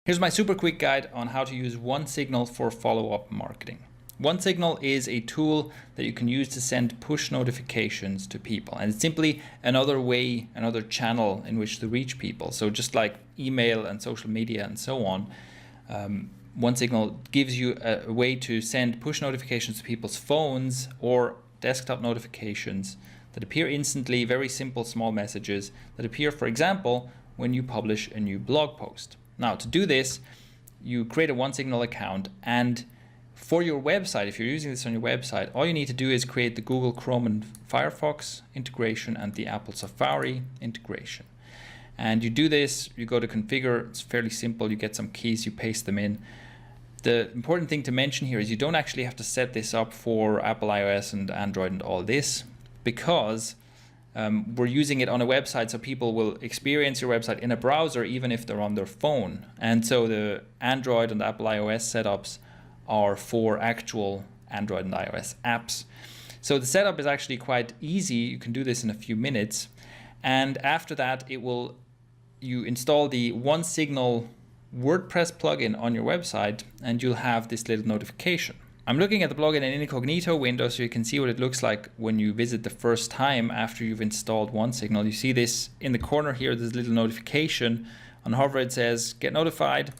Here's my super quick guide on how to use OneSignal for follow-up marketing. OneSignal is a tool that you can use to send push notifications to people, and it's simply another way, another channel in which to reach people. So just like email and social media and so on, OneSignal gives you a way to send push notifications to people's phones or desktop notifications that appear instantly, very simple small messages that appear, for example, when you publish a new blog post. Now, to do this, you create a OneSignal account, and for your website, if you're using this on your website, all you need to do is create the Google Chrome and Firefox integration and the Apple Safari integration. And you do this, you go to configure, it's fairly simple, you get some keys, you paste them in. The important thing to mention here is you don't actually have to set this up for Apple iOS and Android and all this, because we're using it on a website, so people will experience your website in a browser even if they're on their phone. And so the Android and Apple iOS setups are for actual Android and iOS apps. So the setup is actually quite easy. You can do this in a few minutes. And after that, you install the OneSignal WordPress plugin on your website, and you'll have this little notification. I'm looking at the plugin in incognito window so you can see what it looks like when you visit the first time after you've installed OneSignal. You see this in the corner here, this little notification. On hover it says get notified,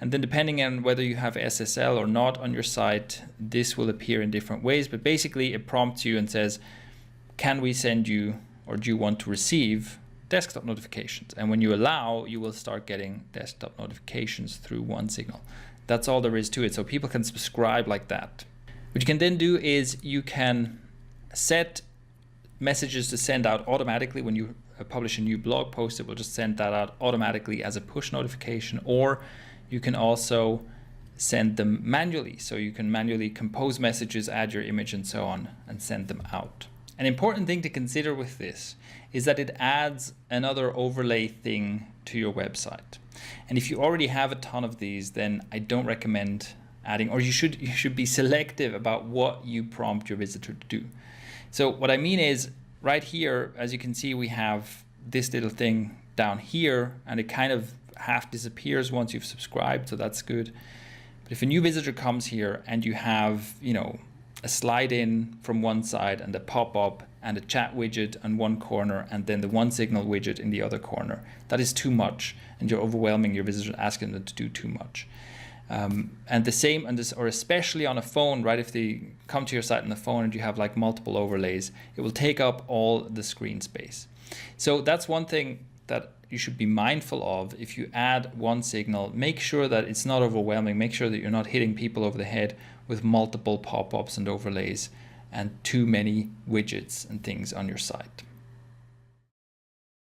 and then depending on whether you have SSL or not on your site, this will appear in different ways, but basically it prompts you and says, can we send you, or do you want to receive desktop notifications? And when you allow, you will start getting desktop notifications through OneSignal. That's all there is to it. So people can subscribe like that. What you can then do is you can set messages to send out automatically. When you publish a new blog post, it will just send that out automatically as a push notification, or you can also send them manually. So you can manually compose messages, add your image and so on, and send them out. An important thing to consider with this is that it adds another overlay thing to your website. And if you already have a ton of these, then I don't recommend adding, or you should be selective about what you prompt your visitor to do. So what I mean is, right here, as you can see, we have this little thing down here, and it kind of half disappears once you've subscribed, so that's good. But if a new visitor comes here and you have, a slide in from one side and a pop-up and a chat widget on one corner and then the OneSignal widget in the other corner, that is too much, and you're overwhelming your visitor, asking them to do too much. And the same on this, or especially on a phone, right? If they come to your site on the phone and you have like multiple overlays, it will take up all the screen space. So that's one thing that you should be mindful of. If you add OneSignal, make sure that it's not overwhelming. Make sure that you're not hitting people over the head with multiple pop-ups and overlays and too many widgets and things on your site.